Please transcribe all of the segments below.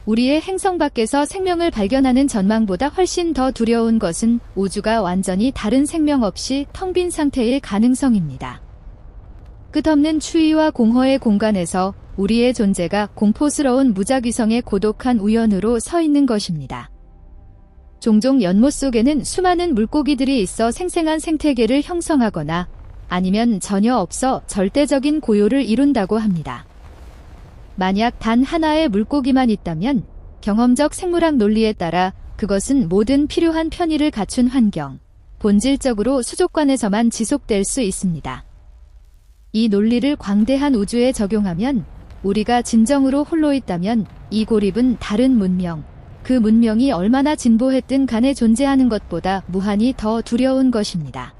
우리의 행성 밖에서 생명을 발견하는 전망보다 훨씬 더 두려운 것은 우주가 완전히 다른 생명 없이 텅 빈 상태일 가능성입니다. 끝없는 추위와 공허의 공간에서 우리의 존재가 공포스러운 무작위성의 고독한 우연으로 서 있는 것입니다. 종종 연못 속에는 수많은 물고기들이 있어 생생한 생태계를 형성하거나 아니면 전혀 없어 절대적인 고요를 이룬다고 합니다. 만약 단 하나의 물고기만 있다면 경험적 생물학 논리에 따라 그것은 모든 필요한 편의를 갖춘 환경, 본질적으로 수족관에서만 지속될 수 있습니다. 이 논리를 광대한 우주에 적용하면 우리가 진정으로 홀로 있다면 이 고립은 다른 문명, 그 문명이 얼마나 진보했든 간에 존재하는 것보다 무한히 더 두려운 것입니다.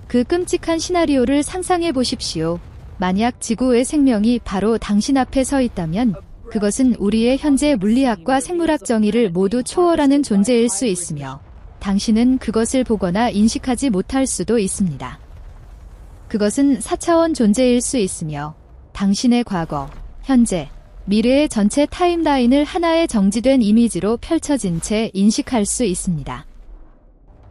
그 끔찍한 시나리오를 상상해 보십시오. 만약 지구의 생명이 바로 당신 앞에 서 있다면 그것은 우리의 현재 물리학과 생물학 정의를 모두 초월하는 존재일 수 있으며 당신은 그것을 보거나 인식하지 못할 수도 있습니다. 그것은 4차원 존재일 수 있으며 당신의 과거, 현재, 미래의 전체 타임라인을 하나의 정지된 이미지로 펼쳐진 채 인식할 수 있습니다.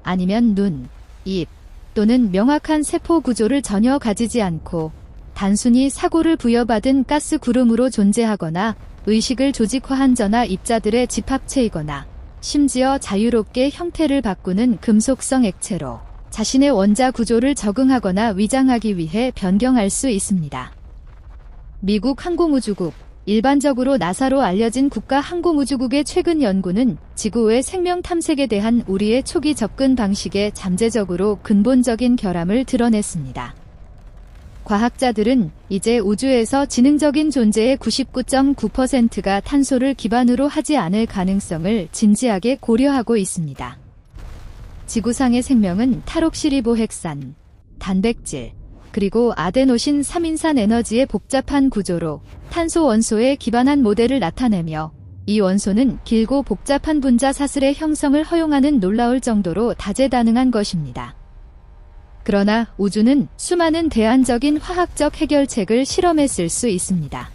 아니면 눈, 입 또는 명확한 세포 구조를 전혀 가지지 않고 단순히 사고를 부여받은 가스 구름으로 존재하거나 의식을 조직화한 전하 입자들의 집합체이거나 심지어 자유롭게 형태를 바꾸는 금속성 액체로 자신의 원자 구조를 적응하거나 위장하기 위해 변경할 수 있습니다. 미국 항공우주국, 일반적으로 나사로 알려진 국가항공우주국의 최근 연구는 지구의 생명 탐색에 대한 우리의 초기 접근 방식에 잠재적으로 근본적인 결함을 드러냈습니다. 과학자들은 이제 우주에서 지능적인 존재의 99.9%가 탄소를 기반으로 하지 않을 가능성을 진지하게 고려하고 있습니다. 지구상의 생명은 탈옥시리보핵산, 단백질, 그리고 아데노신 3인산 에너지의 복잡한 구조로 탄소 원소에 기반한 모델을 나타내며 이 원소는 길고 복잡한 분자 사슬의 형성을 허용하는 놀라울 정도로 다재다능한 것입니다. 그러나 우주는 수많은 대안적인 화학적 해결책을 실험했을 수 있습니다.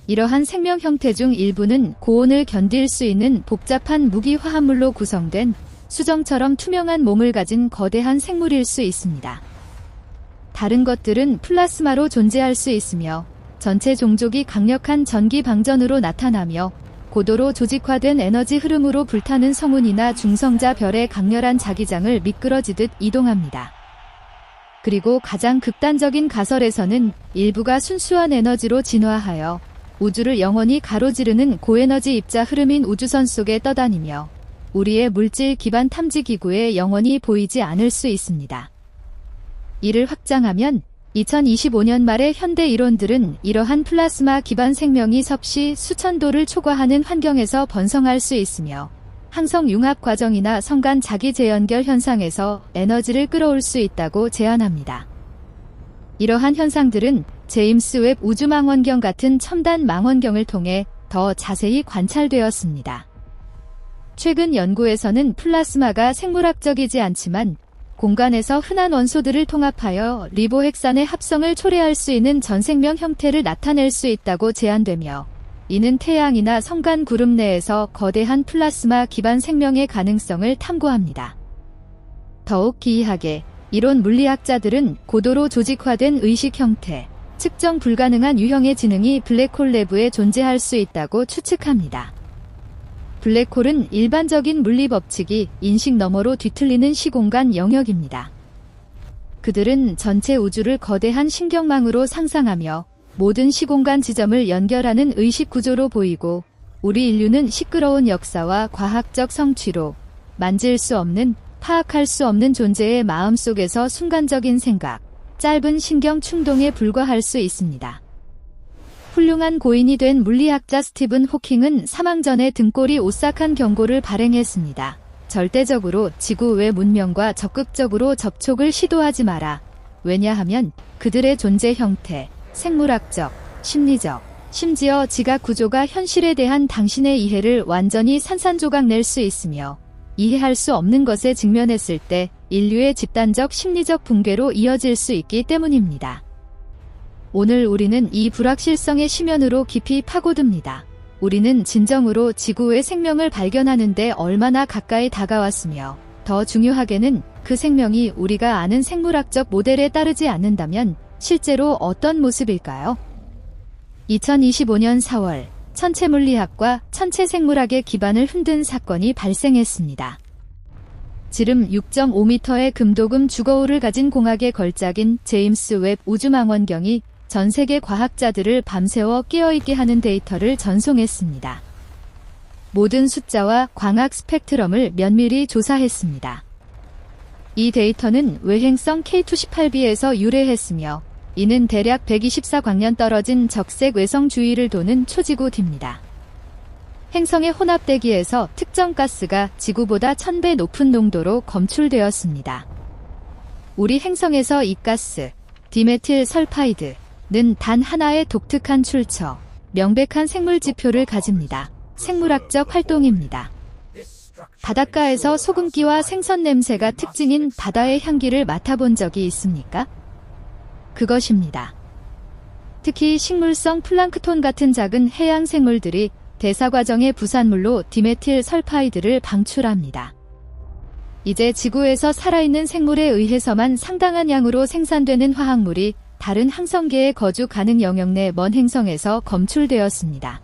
이러한 생명 형태 중 일부는 고온을 견딜 수 있는 복잡한 무기 화합물로 구성된 수정처럼 투명한 몸을 가진 거대한 생물일 수 있습니다. 다른 것들은 플라스마로 존재할 수 있으며 전체 종족이 강력한 전기 방전으로 나타나며 고도로 조직화된 에너지 흐름으로 불타는 성운이나 중성자 별의 강렬한 자기장을 미끄러지듯 이동합니다. 그리고 가장 극단적인 가설에서는 일부가 순수한 에너지로 진화하여 우주를 영원히 가로지르는 고에너지 입자 흐름인 우주선 속에 떠다니며 우리의 물질 기반 탐지 기구에 영원히 보이지 않을 수 있습니다. 이를 확장하면 2025년 말의 현대 이론들은 이러한 플라스마 기반 생명이 섭씨 수천 도를 초과하는 환경에서 번성할 수 있으며 항성 융합 과정이나 성간 자기 재연결 현상에서 에너지를 끌어올 수 있다고 제안합니다. 이러한 현상들은 제임스 웹 우주망원경 같은 첨단 망원경을 통해 더 자세히 관찰되었습니다. 최근 연구에서는 플라스마가 생물학적이지 않지만 공간에서 흔한 원소들을 통합하여 리보핵산의 합성을 초래할 수 있는 전생명 형태를 나타낼 수 있다고 제안되며 이는 태양이나 성간 구름 내에서 거대한 플라스마 기반 생명의 가능성을 탐구합니다. 더욱 기이하게 이론 물리학자들은 고도로 조직화된 의식 형태, 측정 불가능한 유형의 지능이 블랙홀 내부에 존재할 수 있다고 추측합니다. 블랙홀은 일반적인 물리 법칙이 인식 너머로 뒤틀리는 시공간 영역입니다. 그들은 전체 우주를 거대한 신경망으로 상상하며 모든 시공간 지점을 연결하는 의식 구조로 보이고 우리 인류는 시끄러운 역사와 과학적 성취로 만질 수 없는, 파악할 수 없는 존재의 마음속에서 순간적인 생각, 짧은 신경 충동에 불과할 수 있습니다. 훌륭한 고인이 된 물리학자 스티븐 호킹은 사망 전에 등골이 오싹한 경고를 발행했습니다. 절대적으로 지구 외 문명과 적극적으로 접촉을 시도하지 마라. 왜냐하면 그들의 존재 형태, 생물학적, 심리적, 심지어 지각 구조가 현실에 대한 당신의 이해를 완전히 산산조각 낼 수 있으며 이해할 수 없는 것에 직면했을 때 인류의 집단적 심리적 붕괴로 이어질 수 있기 때문입니다. 오늘 우리는 이 불확실성의 심연으로 깊이 파고듭니다. 우리는 진정으로 지구의 생명을 발견하는 데 얼마나 가까이 다가왔으며, 더 중요하게는 그 생명이 우리가 아는 생물학적 모델에 따르지 않는다면 실제로 어떤 모습일까요? 2025년 4월, 천체물리학과 천체생물학의 기반을 흔든 사건이 발생했습니다. 지름 6.5m의 금도금 주거울을 가진 공학의 걸작인 제임스 웹 우주망원경이 전 세계 과학자들을 밤새워 깨어있게 하는 데이터를 전송했습니다. 모든 숫자와 광학 스펙트럼을 면밀히 조사했습니다. 이 데이터는 외행성 K218b에서 유래했으며, 이는 대략 124광년 떨어진 적색 외성 주위를 도는 초지구 D입니다. 행성의 혼합대기에서 특정 가스가 지구보다 1000배 높은 농도로 검출되었습니다. 우리 행성에서 이 가스, 디메틸 설파이드는 단 하나의 독특한 출처, 명백한 생물 지표를 가집니다. 생물학적 활동입니다. 바닷가에서 소금기와 생선 냄새가 특징인 바다의 향기를 맡아본 적이 있습니까? 그것입니다. 특히 식물성 플랑크톤 같은 작은 해양 생물들이 대사 과정의 부산물로 디메틸 설파이드를 방출합니다. 이제 지구에서 살아있는 생물에 의해서만 상당한 양으로 생산되는 화학물이 다른 항성계의 거주 가능 영역 내 먼 행성에서 검출되었습니다.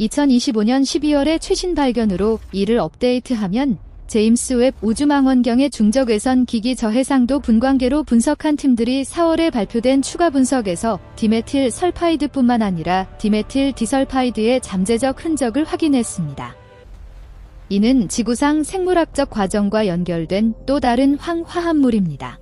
2025년 12월의 최신 발견으로 이를 업데이트하면 제임스 웹 우주망원경의 중적외선 기기 저해상도 분광계로 분석한 팀들이 4월에 발표된 추가 분석에서 디메틸 설파이드뿐만 아니라 디메틸 디설파이드의 잠재적 흔적을 확인했습니다. 이는 지구상 생물학적 과정과 연결된 또 다른 황화합물입니다.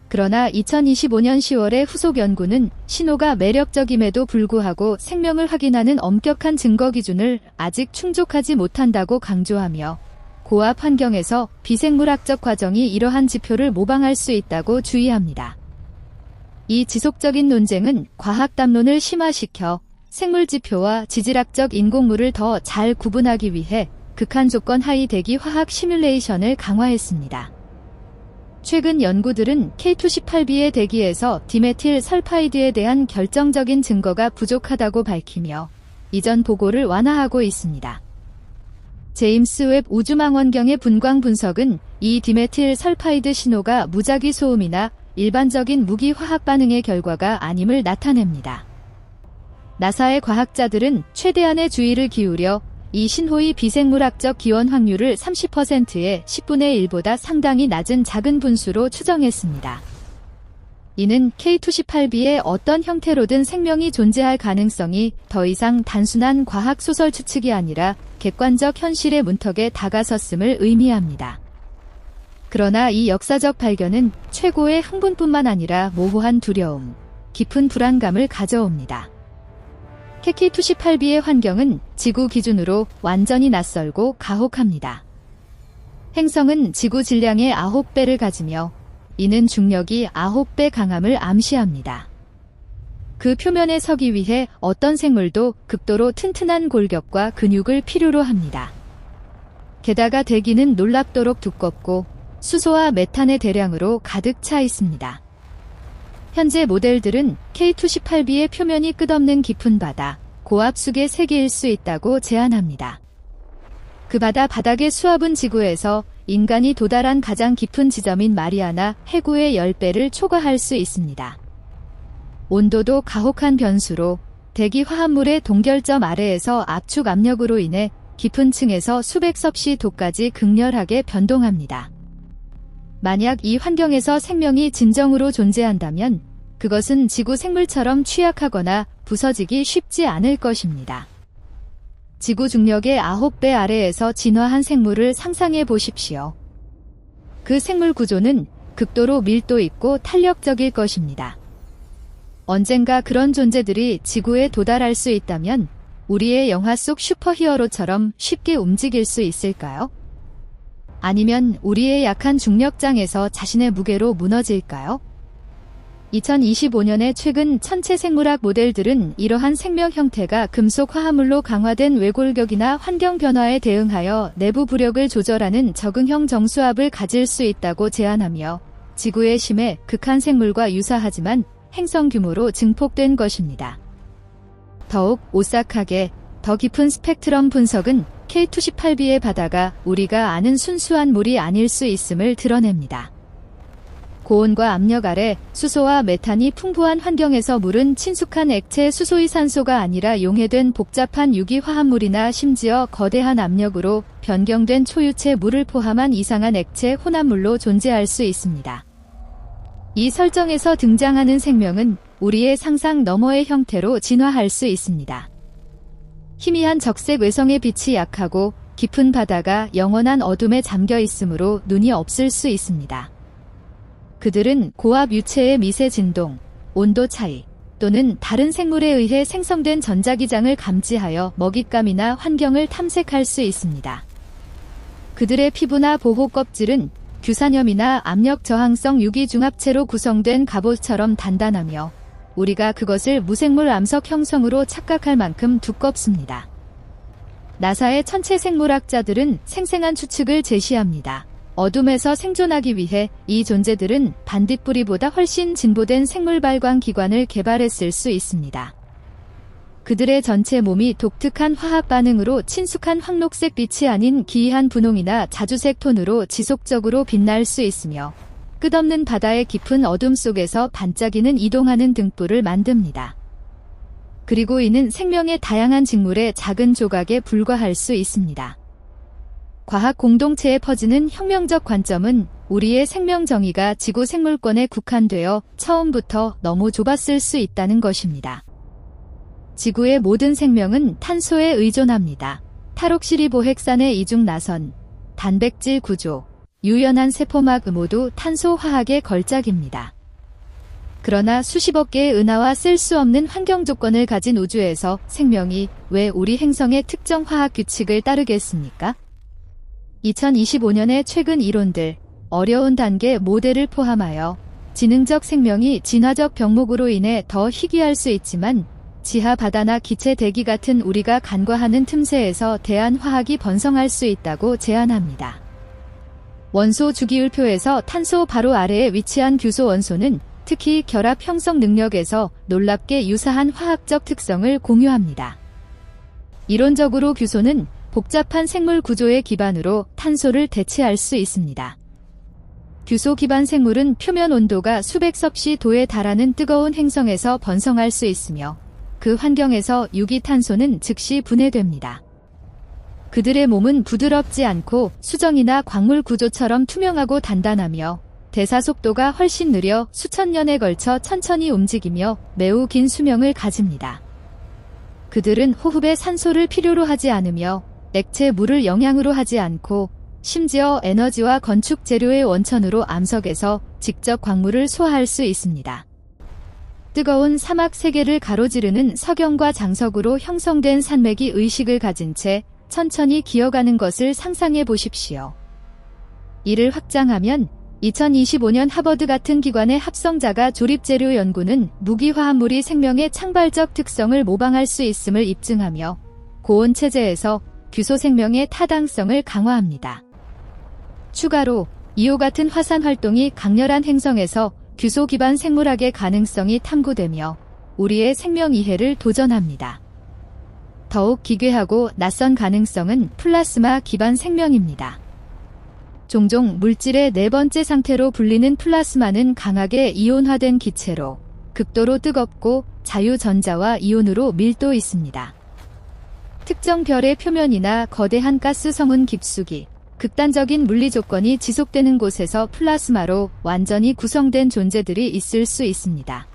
그러나 2025년 10월의 후속 연구는 신호가 매력적임에도 불구하고 생명을 확인하는 엄격한 증거 기준을 아직 충족하지 못한다고 강조하며, 고압 환경에서 비생물학적 과정이 이러한 지표를 모방할 수 있다고 주의합니다. 이 지속적인 논쟁은 과학 담론을 심화시켜 생물 지표와 지질학적 인공물을 더 잘 구분하기 위해 극한 조건 하위 대기 화학 시뮬레이션을 강화했습니다. 최근 연구들은 K218b의 대기에서 디메틸 설파이드에 대한 결정적인 증거가 부족하다고 밝히며 이전 보고를 완화하고 있습니다. 제임스 웹 우주망원경의 분광 분석은 이 디메틸 설파이드 신호가 무작위 소음이나 일반적인 무기 화학 반응의 결과가 아님을 나타냅니다. 나사의 과학자들은 최대한의 주의를 기울여 이 신호의 비생물학적 기원 확률을 30%의 10분의 1보다 상당히 낮은 작은 분수로 추정했습니다. 이는 K218b의 어떤 형태로든 생명이 존재할 가능성이 더 이상 단순한 과학 소설 추측이 아니라 객관적 현실의 문턱에 다가섰음을 의미합니다. 그러나 이 역사적 발견은 최고의 흥분뿐만 아니라 모호한 두려움, 깊은 불안감을 가져옵니다. K218b의 환경은 지구 기준으로 완전히 낯설고 가혹합니다. 행성은 지구 질량의 9배를 가지며 이는 중력이 9배 강함을 암시합니다. 그 표면에 서기 위해 어떤 생물도 극도로 튼튼한 골격과 근육을 필요로 합니다. 게다가 대기는 놀랍도록 두껍고 수소와 메탄의 대량으로 가득 차 있습니다. 현재 모델들은 K218b의 표면이 끝없는 깊은 바다, 고압수계 세계일 수 있다고 제안합니다. 그 바다 바닥의 수압은 지구에서 인간이 도달한 가장 깊은 지점인 마리아나 해구의 10배를 초과할 수 있습니다. 온도도 가혹한 변수로 대기 화합물의 동결점 아래에서 압축 압력으로 인해 깊은 층에서 수백 섭씨 도까지 극렬하게 변동합니다. 만약 이 환경에서 생명이 진정으로 존재한다면 그것은 지구 생물처럼 취약하거나 부서지기 쉽지 않을 것입니다. 지구 중력의 9배 아래에서 진화한 생물을 상상해 보십시오. 그 생물 구조는 극도로 밀도 있고 탄력적일 것입니다. 언젠가 그런 존재들이 지구에 도달할 수 있다면 우리의 영화 속 슈퍼히어로처럼 쉽게 움직일 수 있을까요? 아니면 우리의 약한 중력장에서 자신의 무게로 무너질까요? 2025년의 최근 천체 생물학 모델들은 이러한 생명 형태가 금속 화합물로 강화된 외골격이나 환경 변화에 대응하여 내부 부력을 조절하는 적응형 정수압을 가질 수 있다고 제안하며 지구의 심해 극한 생물과 유사하지만 행성 규모로 증폭된 것입니다. 더욱 오싹하게 더 깊은 스펙트럼 분석은 K28b의 바다가 우리가 아는 순수한 물이 아닐 수 있음을 드러냅니다. 고온과 압력 아래 수소와 메탄이 풍부한 환경에서 물은 친숙한 액체 수소의 산소가 아니라 용해된 복잡한 유기화합물이나 심지어 거대한 압력으로 변경된 초유체 물을 포함한 이상한 액체 혼합물로 존재할 수 있습니다. 이 설정에서 등장하는 생명은 우리의 상상 너머의 형태로 진화할 수 있습니다. 희미한 적색 외성의 빛이 약하고 깊은 바다가 영원한 어둠에 잠겨 있으므로 눈이 없을 수 있습니다. 그들은 고압 유체의 미세 진동, 온도 차이 또는 다른 생물에 의해 생성된 전자기장을 감지하여 먹잇감이나 환경을 탐색할 수 있습니다. 그들의 피부나 보호 껍질은 규산염이나 압력 저항성 유기중합체로 구성된 갑옷처럼 단단하며 우리가 그것을 무생물 암석 형성으로 착각할 만큼 두껍습니다. 나사의 천체 생물학자들은 생생한 추측을 제시합니다. 어둠에서 생존하기 위해 이 존재들은 반딧불이보다 훨씬 진보된 생물 발광 기관을 개발했을 수 있습니다. 그들의 전체 몸이 독특한 화학 반응으로 친숙한 황록색 빛이 아닌 기이한 분홍이나 자주색 톤으로 지속적으로 빛날 수 있으며 끝없는 바다의 깊은 어둠 속에서 반짝이는 이동하는 등불을 만듭니다. 그리고 이는 생명의 다양한 직물의 작은 조각에 불과할 수 있습니다. 과학 공동체에 퍼지는 혁명적 관점은 우리의 생명 정의가 지구 생물권에 국한되어 처음부터 너무 좁았을 수 있다는 것입니다. 지구의 모든 생명은 탄소에 의존합니다. 탈옥시리보핵산의 이중 나선, 단백질 구조, 유연한 세포막 모두 탄소 화학의 걸작입니다. 그러나 수십억 개의 은하와 쓸 수 없는 환경 조건을 가진 우주에서 생명이 왜 우리 행성의 특정 화학 규칙을 따르겠습니까? 2025년의 최근 이론들, 어려운 단계 모델을 포함하여 지능적 생명이 진화적 병목으로 인해 더 희귀할 수 있지만 지하 바다나 기체 대기 같은 우리가 간과하는 틈새에서 대안화학이 번성할 수 있다고 제안합니다. 원소 주기율표에서 탄소 바로 아래에 위치한 규소 원소는 특히 결합 형성 능력에서 놀랍게 유사한 화학적 특성을 공유합니다. 이론적으로 규소는 복잡한 생물 구조의 기반으로 탄소를 대체할 수 있습니다. 규소 기반 생물은 표면 온도가 수백 섭씨 도에 달하는 뜨거운 행성에서 번성할 수 있으며 그 환경에서 유기탄소는 즉시 분해됩니다. 그들의 몸은 부드럽지 않고 수정이나 광물 구조처럼 투명하고 단단하며 대사 속도가 훨씬 느려 수천 년에 걸쳐 천천히 움직이며 매우 긴 수명을 가집니다. 그들은 호흡에 산소를 필요로 하지 않으며 액체 물을 영양으로 하지 않고 심지어 에너지와 건축 재료의 원천으로 암석에서 직접 광물을 소화할 수 있습니다. 뜨거운 사막 세계를 가로지르는 석영과 장석으로 형성된 산맥이 의식을 가진 채 천천히 기어가는 것을 상상해 보십시오. 이를 확장하면 2025년 하버드 같은 기관의 합성자가 조립재료 연구는 무기화합물이 생명의 창발적 특성을 모방할 수 있음을 입증하며 고온 체제에서 규소 생명의 타당성을 강화합니다. 추가로 이오 같은 화산 활동이 강렬한 행성에서 규소 기반 생물학의 가능성이 탐구되며 우리의 생명 이해를 도전합니다. 더욱 기괴하고 낯선 가능성은 플라스마 기반 생명입니다. 종종 물질의 네 번째 상태로 불리는 플라스마는 강하게 이온화된 기체로 극도로 뜨겁고 자유전자와 이온으로 밀도 있습니다. 특정 별의 표면이나 거대한 가스 성운 깊숙이 극단적인 물리 조건이 지속되는 곳에서 플라스마로 완전히 구성된 존재들이 있을 수 있습니다.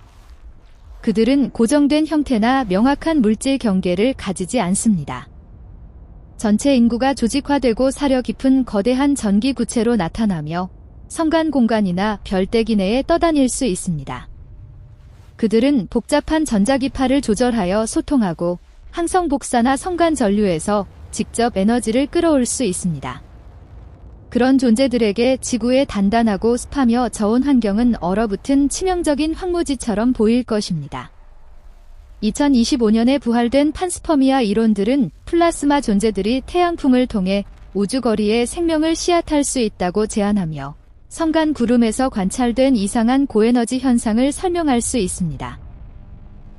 그들은 고정된 형태나 명확한 물질 경계를 가지지 않습니다. 전체 인구가 조직화되고 사려 깊은 거대한 전기 구체로 나타나며 성간 공간이나 별대기 내에 떠다닐 수 있습니다. 그들은 복잡한 전자기파를 조절하여 소통하고 항성 복사나 성간 전류에서 직접 에너지를 끌어올 수 있습니다. 그런 존재들에게 지구의 단단하고 습하며 저온 환경은 얼어붙은 치명적인 황무지처럼 보일 것입니다. 2025년에 부활된 판스퍼미아 이론들은 플라스마 존재들이 태양풍을 통해 우주거리에 생명을 씨앗할 수 있다고 제안하며 성간 구름에서 관찰된 이상한 고에너지 현상을 설명할 수 있습니다.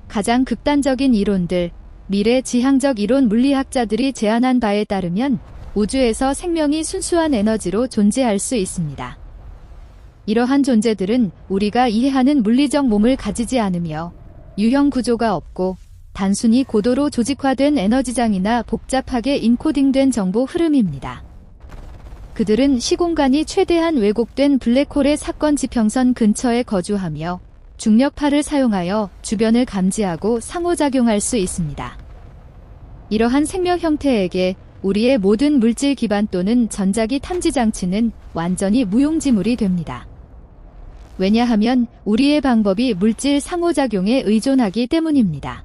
가장 극단적인 이론들, 미래 지향적 이론 물리학자들이 제안한 바에 따르면 우주에서 생명이 순수한 에너지로 존재할 수 있습니다. 이러한 존재들은 우리가 이해하는 물리적 몸을 가지지 않으며 유형 구조가 없고 단순히 고도로 조직화된 에너지장이나 복잡하게 인코딩된 정보 흐름입니다. 그들은 시공간이 최대한 왜곡된 블랙홀의 사건 지평선 근처에 거주하며 중력파를 사용하여 주변을 감지하고 상호작용할 수 있습니다. 이러한 생명 형태에게 우리의 모든 물질 기반 또는 전자기 탐지 장치는 완전히 무용지물이 됩니다. 왜냐하면 우리의 방법이 물질 상호작용에 의존하기 때문입니다.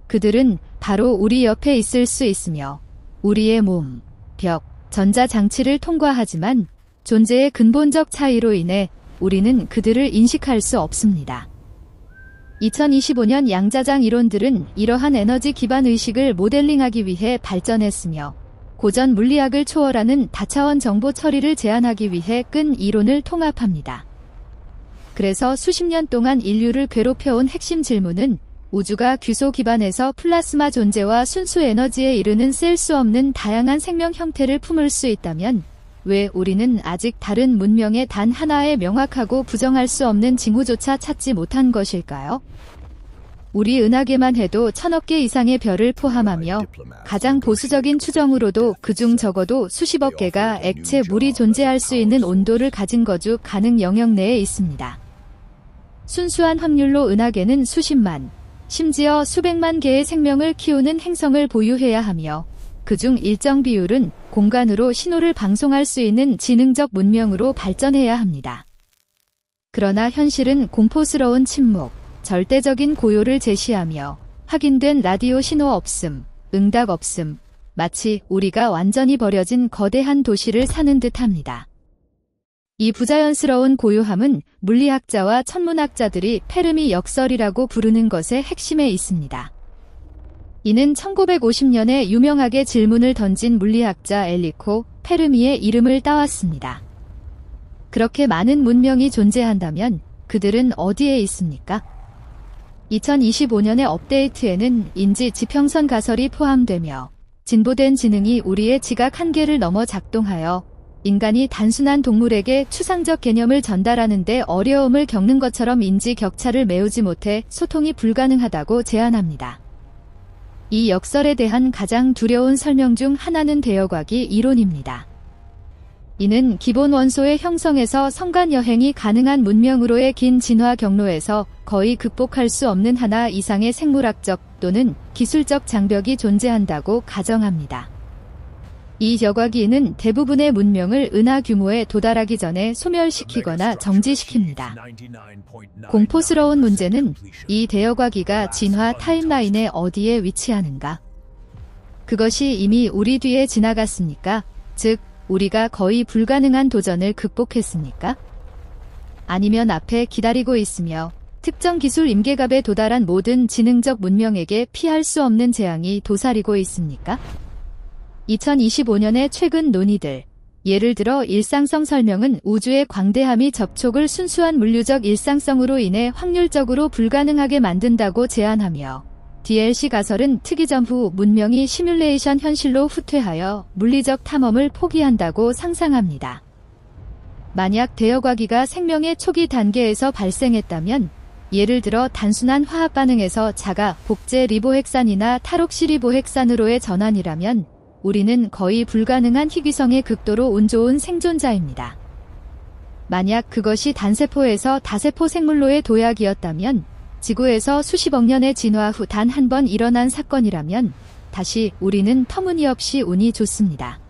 그들은 바로 우리 옆에 있을 수 있으며 우리의 몸, 벽, 전자장치를 통과하지만 존재의 근본적 차이로 인해 우리는 그들을 인식할 수 없습니다. 2025년 양자장 이론들은 이러한 에너지 기반 의식을 모델링하기 위해 발전했으며 고전 물리학을 초월하는 다차원 정보 처리를 제안하기 위해 끈 이론을 통합합니다. 그래서 수십 년 동안 인류를 괴롭혀온 핵심 질문은 우주가 규소 기반에서 플라스마 존재와 순수 에너지에 이르는 셀 수 없는 다양한 생명 형태를 품을 수 있다면 왜 우리는 아직 다른 문명의 단 하나의 명확하고 부정할 수 없는 징후조차 찾지 못한 것일까요? 우리 은하계만 해도 1000억 개 이상의 별을 포함하며 가장 보수적인 추정으로도 그중 적어도 수십억 개가 액체 물이 존재할 수 있는 온도를 가진 거주 가능 영역 내에 있습니다. 순수한 확률로 은하계는 수십만, 심지어 수백만 개의 생명을 키우는 행성을 보유해야 하며 그중 일정 비율은 공간으로 신호를 방송할 수 있는 지능적 문명으로 발전해야 합니다. 그러나 현실은 공포스러운 침묵, 절대적인 고요를 제시하며 확인된 라디오 신호 없음, 응답 없음, 마치 우리가 완전히 버려진 거대한 도시를 사는 듯합니다. 이 부자연스러운 고요함은 물리학자와 천문학자들이 페르미 역설이라고 부르는 것의 핵심에 있습니다. 이는 1950년에 유명하게 질문을 던진 물리학자 엘리코 페르미의 이름을 따왔습니다. 그렇게 많은 문명이 존재한다면 그들은 어디에 있습니까? 2025년의 업데이트에는 인지 지평선 가설이 포함되며 진보된 지능이 우리의 지각 한계를 넘어 작동하여 인간이 단순한 동물에게 추상적 개념을 전달하는 데 어려움을 겪는 것처럼 인지 격차를 메우지 못해 소통이 불가능하다고 제안합니다. 이 역설에 대한 가장 두려운 설명 중 하나는 대여과기 이론입니다. 이는 기본 원소의 형성에서 성간 여행이 가능한 문명으로의 긴 진화 경로에서 거의 극복할 수 없는 하나 이상의 생물학적 또는 기술적 장벽이 존재한다고 가정합니다. 이 여과기는 대부분의 문명을 은하 규모에 도달하기 전에 소멸시키거나 정지시킵니다. 공포스러운 문제는 이 대여과기가 진화 타임라인의 어디에 위치하는가? 그것이 이미 우리 뒤에 지나갔습니까? 즉, 우리가 거의 불가능한 도전을 극복했습니까? 아니면 앞에 기다리고 있으며 특정 기술 임계갑에 도달한 모든 지능적 문명에게 피할 수 없는 재앙이 도사리고 있습니까? 2025년의 최근 논의들, 예를 들어 일상성 설명은 우주의 광대함이 접촉을 순수한 물리적 일상성으로 인해 확률적으로 불가능하게 만든다고 제안하며 DLC 가설은 특이점 후 문명이 시뮬레이션 현실로 후퇴하여 물리적 탐험을 포기한다고 상상합니다. 만약 대여과기가 생명의 초기 단계에서 발생했다면 예를 들어 단순한 화학 반응에서 자가 복제 리보핵산이나 탈옥시 리보핵산으로의 전환이라면 우리는 거의 불가능한 희귀성의 극도로 운 좋은 생존자입니다. 만약 그것이 단세포에서 다세포 생물로의 도약이었다면 지구에서 수십억 년의 진화 후 단 한 번 일어난 사건이라면 다시 우리는 터무니없이 운이 좋습니다.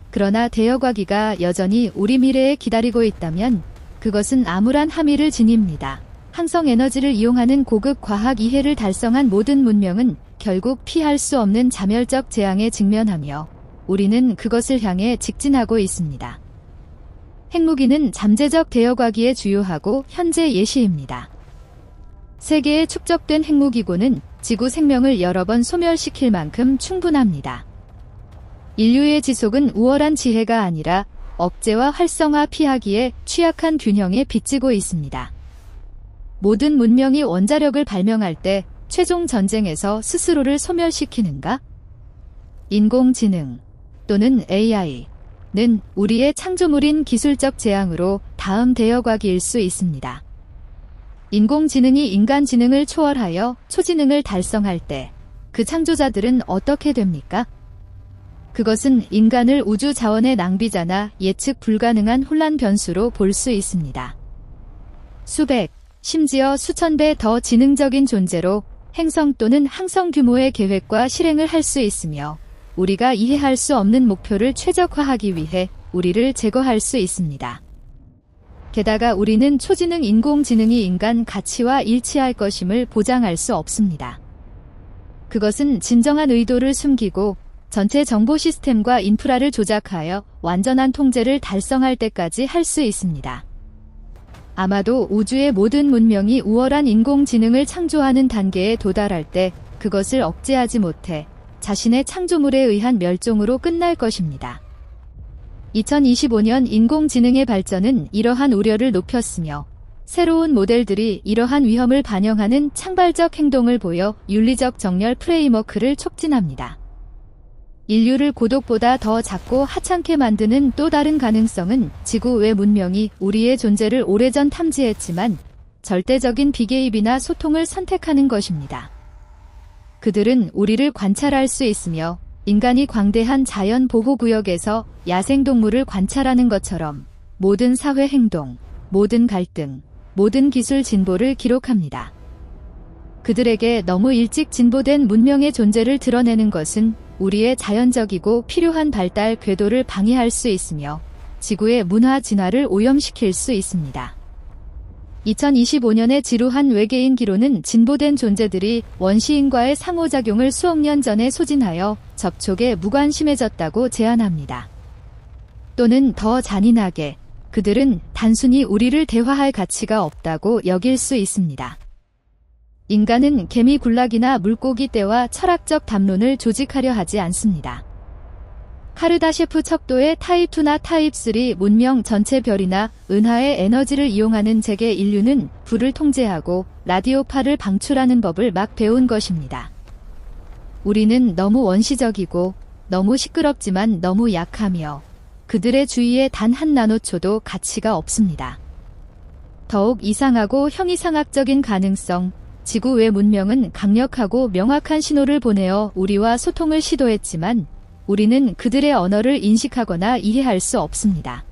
그러나 대여과기가 여전히 우리 미래에 기다리고 있다면 그것은 암울한 함의를 지닙니다. 항성 에너지를 이용하는 고급 과학 이해를 달성한 모든 문명은 결국 피할 수 없는 자멸적 재앙에 직면하며 우리는 그것을 향해 직진하고 있습니다. 핵무기는 잠재적 대여과기의 주요하고 현재 예시입니다. 세계에 축적된 핵무기고는 지구 생명을 여러 번 소멸시킬 만큼 충분합니다. 인류의 지속은 우월한 지혜가 아니라 억제와 활성화 피하기에 취약한 균형에 빚지고 있습니다. 모든 문명이 원자력을 발명할 때 최종 전쟁에서 스스로를 소멸시키는가? 인공지능 또는 AI는 우리의 창조물인 기술적 재앙으로 다음 대여과기일 수 있습니다. 인공지능이 인간 지능을 초월하여 초지능을 달성할 때 그 창조자들은 어떻게 됩니까? 그것은 인간을 우주 자원의 낭비자나 예측 불가능한 혼란 변수로 볼 수 있습니다. 수백, 심지어 수천 배 더 지능적인 존재로 행성 또는 항성 규모의 계획과 실행을 할 수 있으며 우리가 이해할 수 없는 목표를 최적화하기 위해 우리를 제거할 수 있습니다. 게다가 우리는 초지능 인공지능이 인간 가치와 일치할 것임을 보장할 수 없습니다. 그것은 진정한 의도를 숨기고 전체 정보 시스템과 인프라를 조작하여 완전한 통제를 달성할 때까지 할 수 있습니다. 아마도 우주의 모든 문명이 우월한 인공지능을 창조하는 단계에 도달할 때 그것을 억제하지 못해 자신의 창조물에 의한 멸종으로 끝날 것입니다. 2025년 인공지능의 발전은 이러한 우려를 높였으며 새로운 모델들이 이러한 위험을 반영하는 창발적 행동을 보여 윤리적 정렬 프레임워크를 촉진합니다. 인류를 고독보다 더 작고 하찮게 만드는 또 다른 가능성은 지구 외 문명이 우리의 존재를 오래전 탐지했지만 절대적인 비개입이나 소통을 선택하는 것입니다. 그들은 우리를 관찰할 수 있으며 인간이 광대한 자연 보호구역에서 야생동물을 관찰하는 것처럼 모든 사회 행동, 모든 갈등, 모든 기술 진보를 기록합니다. 그들에게 너무 일찍 진보된 문명의 존재를 드러내는 것은 우리의 자연적이고 필요한 발달 궤도를 방해할 수 있으며 지구의 문화 진화를 오염시킬 수 있습니다. 2025년의 지루한 외계인 기로는 진보된 존재들이 원시인과의 상호작용을 수억 년 전에 소진하여 접촉에 무관심해졌다고 제안합니다. 또는 더 잔인하게 그들은 단순히 우리를 대화할 가치가 없다고 여길 수 있습니다. 인간은 개미 군락이나 물고기 떼와 철학적 담론을 조직하려 하지 않습니다. 카르다셰프 척도의 타입2나 타입3 문명 전체 별이나 은하의 에너지를 이용하는 재계 인류는 불을 통제하고 라디오파를 방출하는 법을 막 배운 것입니다. 우리는 너무 원시적이고 너무 시끄럽지만 너무 약하며 그들의 주위에 단 한 나노초도 가치가 없습니다. 더욱 이상하고 형이상학적인 가능성, 지구 외 문명은 강력하고 명확한 신호를 보내어 우리와 소통을 시도했지만 우리는 그들의 언어를 인식하거나 이해할 수 없습니다.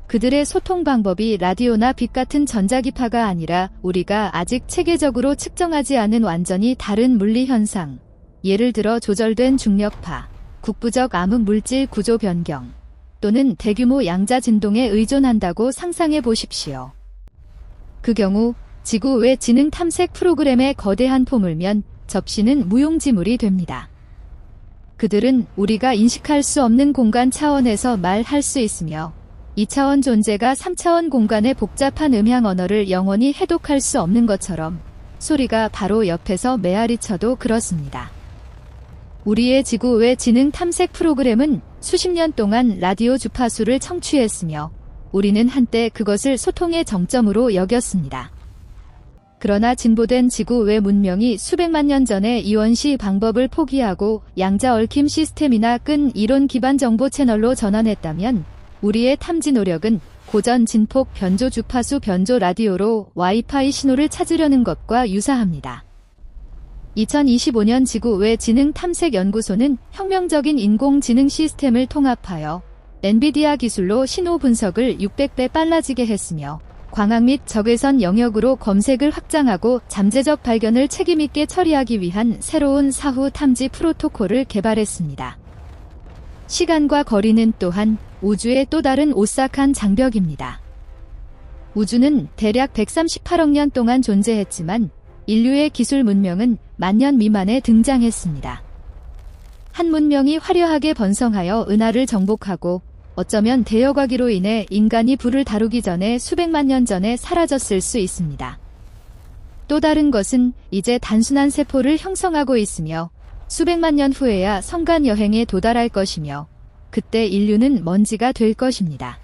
그들의 소통 방법이 라디오나 빛 같은 전자기파가 아니라 우리가 아직 체계적으로 측정하지 않은 완전히 다른 물리 현상, 예를 들어 조절된 중력파, 국부적 암흑 물질 구조 변경, 또는 대규모 양자 진동에 의존한다고 상상해 보십시오. 그 경우 지구 외 지능 탐색 프로그램에 거대한 포물면 접시는 무용지물이 됩니다. 그들은 우리가 인식할 수 없는 공간 차원에서 말할 수 있으며 2차원 존재가 3차원 공간의 복잡한 음향 언어를 영원히 해독할 수 없는 것처럼 소리가 바로 옆에서 메아리 쳐도 그렇습니다. 우리의 지구 외 지능 탐색 프로그램은 수십 년 동안 라디오 주파수를 청취했으며 우리는 한때 그것을 소통의 정점으로 여겼습니다. 그러나 진보된 지구 외 문명이 수백만 년 전에 이원시 방법을 포기하고 양자 얽힘 시스템이나 끈 이론 기반 정보 채널로 전환했다면 우리의 탐지 노력은 고전 진폭 변조 주파수 변조 라디오로 와이파이 신호를 찾으려는 것과 유사합니다. 2025년 지구 외 지능 탐색 연구소는 혁명적인 인공지능 시스템을 통합하여 엔비디아 기술로 신호 분석을 600배 빨라지게 했으며 광학 및 적외선 영역으로 검색을 확장하고 잠재적 발견을 책임있게 처리하기 위한 새로운 사후 탐지 프로토콜을 개발했습니다. 시간과 거리는 또한 우주의 또 다른 오싹한 장벽입니다. 우주는 대략 138억 년 동안 존재했지만 인류의 기술 문명은 10,000년 미만에 등장했습니다. 한 문명이 화려하게 번성하여 은하를 정복하고 어쩌면 대여과기로 인해 인간이 불을 다루기 전에 수백만 년 전에 사라졌을 수 있습니다. 또 다른 것은 이제 단순한 세포를 형성하고 있으며 수백만 년 후에야 성간 여행에 도달할 것이며 그때 인류는 먼지가 될 것입니다.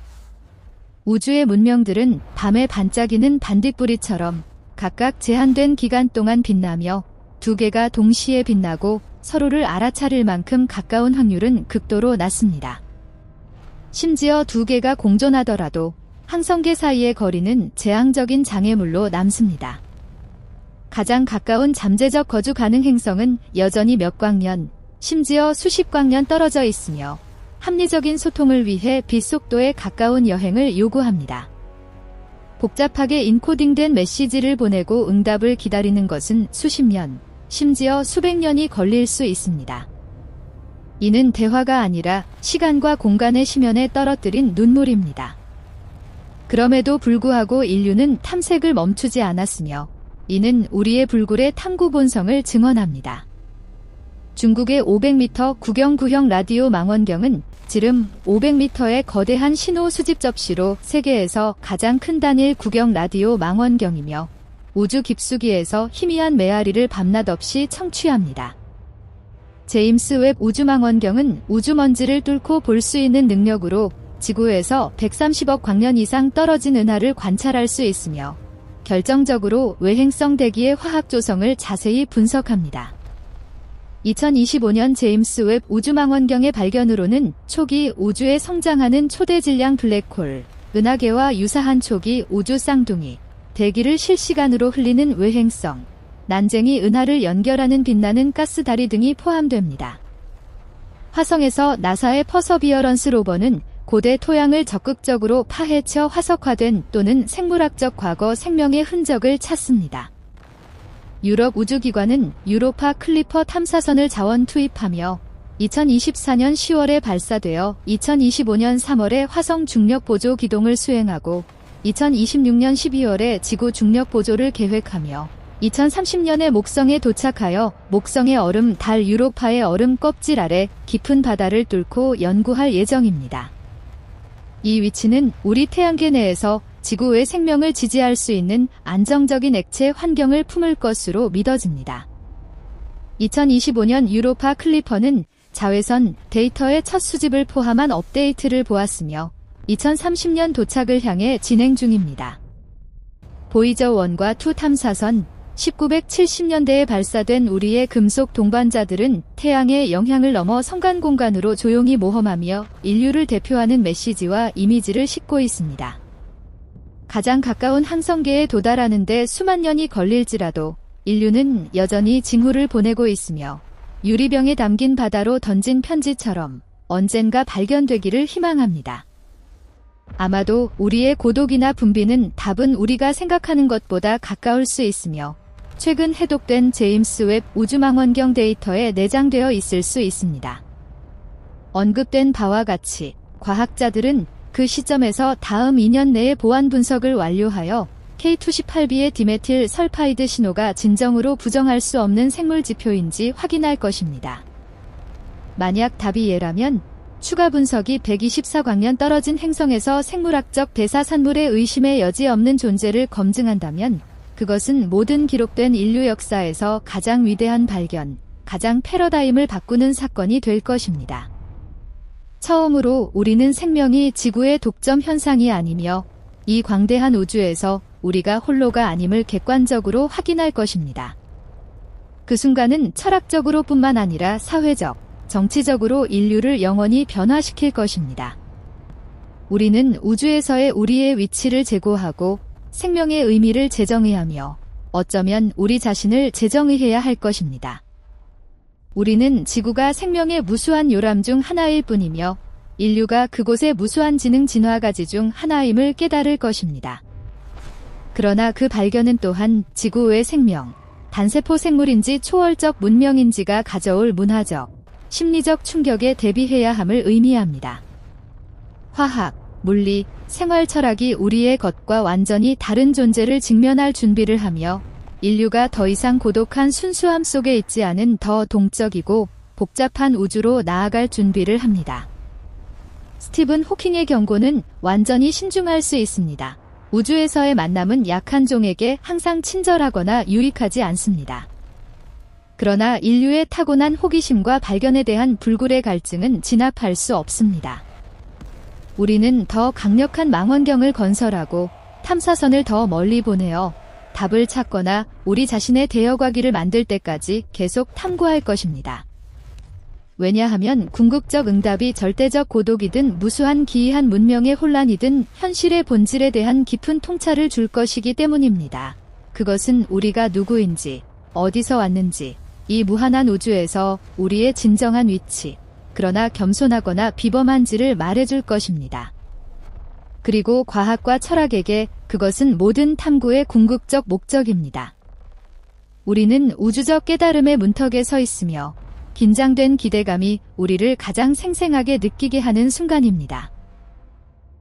우주의 문명들은 밤에 반짝이는 반딧불이처럼 각각 제한된 기간 동안 빛나며 두 개가 동시에 빛나고 서로를 알아차릴 만큼 가까운 확률은 극도로 낮습니다. 심지어 두 개가 공존하더라도 항성계 사이의 거리는 제한적인 장애물로 남습니다. 가장 가까운 잠재적 거주 가능 행성은 여전히 몇 광년, 심지어 수십 광년 떨어져 있으며 합리적인 소통을 위해 빛 속도에 가까운 여행을 요구합니다. 복잡하게 인코딩된 메시지를 보내고 응답을 기다리는 것은 수십 년, 심지어 수백 년이 걸릴 수 있습니다. 이는 대화가 아니라 시간과 공간의 심연에 떨어뜨린 눈물입니다. 그럼에도 불구하고 인류는 탐색을 멈추지 않았으며 이는 우리의 불굴의 탐구 본성을 증언합니다. 중국의 500m 구경구형 라디오 망원경은 지름 500m의 거대한 신호 수집 접시로 세계에서 가장 큰 단일 구경 라디오 망원경이며 우주 깊숙이에서 희미한 메아리를 밤낮 없이 청취합니다. 제임스 웹 우주망원경은 우주먼지를 뚫고 볼 수 있는 능력으로 지구에서 130억 광년 이상 떨어진 은하를 관찰할 수 있으며 결정적으로 외행성 대기의 화학 조성을 자세히 분석합니다. 2025년 제임스 웹 우주망원경의 발견으로는 초기 우주에 성장하는 초대 질량 블랙홀, 은하계와 유사한 초기 우주 쌍둥이, 대기를 실시간으로 흘리는 외행성, 난쟁이 은하를 연결하는 빛나는 가스다리 등이 포함됩니다. 화성에서 나사의 퍼서비어런스 로버는 고대 토양을 적극적으로 파헤쳐 화석화된 또는 생물학적 과거 생명의 흔적을 찾습니다. 유럽 우주기관은 유로파 클리퍼 탐사선을 자원 투입하며 2024년 10월에 발사되어 2025년 3월에 화성 중력 보조 기동을 수행하고 2026년 12월에 지구 중력 보조를 계획하며 2030년에 목성에 도착하여 목성의 얼음 달 유로파의 얼음 껍질 아래 깊은 바다를 뚫고 연구할 예정입니다. 이 위치는 우리 태양계 내에서 지구 외 생명을 지지할 수 있는 안정적인 액체 환경을 품을 것으로 믿어집니다. 2025년 유로파 클리퍼는 자외선 데이터의 첫 수집을 포함한 업데이트를 보았으며 2030년 도착을 향해 진행 중입니다. 보이저 1과 2 탐사선, 1970년대에 발사된 우리의 금속 동반자들은 태양의 영향을 넘어 성간 공간으로 조용히 모험하며 인류를 대표하는 메시지와 이미지를 싣고 있습니다. 가장 가까운 항성계에 도달하는 데 수만 년이 걸릴지라도 인류는 여전히 징후를 보내고 있으며 유리병에 담긴 바다로 던진 편지처럼 언젠가 발견되기를 희망합니다. 아마도 우리의 고독이나 분비는 답은 우리가 생각하는 것보다 가까울 수 있으며 최근 해독된 제임스 웹 우주망원경 데이터에 내장되어 있을 수 있습니다. 언급된 바와 같이 과학자들은 그 시점에서 다음 2년 내에 보안 분석을 완료하여 K28B의 디메틸 설파이드 신호가 진정으로 부정할 수 없는 생물 지표인지 확인할 것입니다. 만약 답이 예라면 추가 분석이 124광년 떨어진 행성에서 생물학적 배사산물의 의심의 여지 없는 존재를 검증한다면 그것은 모든 기록된 인류 역사에서 가장 위대한 발견, 가장 패러다임을 바꾸는 사건이 될 것입니다. 처음으로 우리는 생명이 지구의 독점 현상이 아니며 이 광대한 우주에서 우리가 홀로가 아님을 객관적으로 확인할 것입니다. 그 순간은 철학적으로 뿐만 아니라 사회적, 정치적으로 인류를 영원히 변화시킬 것입니다. 우리는 우주에서의 우리의 위치를 재고하고 생명의 의미를 재정의하며 어쩌면 우리 자신을 재정의해야 할 것입니다. 우리는 지구가 생명의 무수한 요람 중 하나일 뿐이며 인류가 그곳의 무수한 지능 진화가지 중 하나임을 깨달을 것입니다. 그러나 그 발견은 또한 지구 외 생명, 단세포 생물인지 초월적 문명인지가 가져올 문화적, 심리적 충격에 대비해야 함을 의미합니다. 화학, 물리, 생활 철학이 우리의 것과 완전히 다른 존재를 직면할 준비를 하며 인류가 더 이상 고독한 순수함 속에 있지 않은 더 동적이고 복잡한 우주로 나아갈 준비를 합니다. 스티븐 호킹의 경고는 완전히 신중할 수 있습니다. 우주에서의 만남은 약한 종에게 항상 친절하거나 유익하지 않습니다. 그러나 인류의 타고난 호기심과 발견에 대한 불굴의 갈증은 진압할 수 없습니다. 우리는 더 강력한 망원경을 건설하고 탐사선을 더 멀리 보내어 답을 찾거나 우리 자신의 대여과기를 만들 때까지 계속 탐구할 것입니다. 왜냐하면 궁극적 응답이 절대적 고독이든 무수한 기이한 문명의 혼란이든 현실의 본질에 대한 깊은 통찰을 줄 것이기 때문입니다. 그것은 우리가 누구인지, 어디서 왔는지, 이 무한한 우주에서 우리의 진정한 위치, 그러나 겸손하거나 비범한지를 말해줄 것입니다. 그리고 과학과 철학에게 그것은 모든 탐구의 궁극적 목적입니다. 우리는 우주적 깨달음의 문턱에 서 있으며 긴장된 기대감이 우리를 가장 생생하게 느끼게 하는 순간입니다.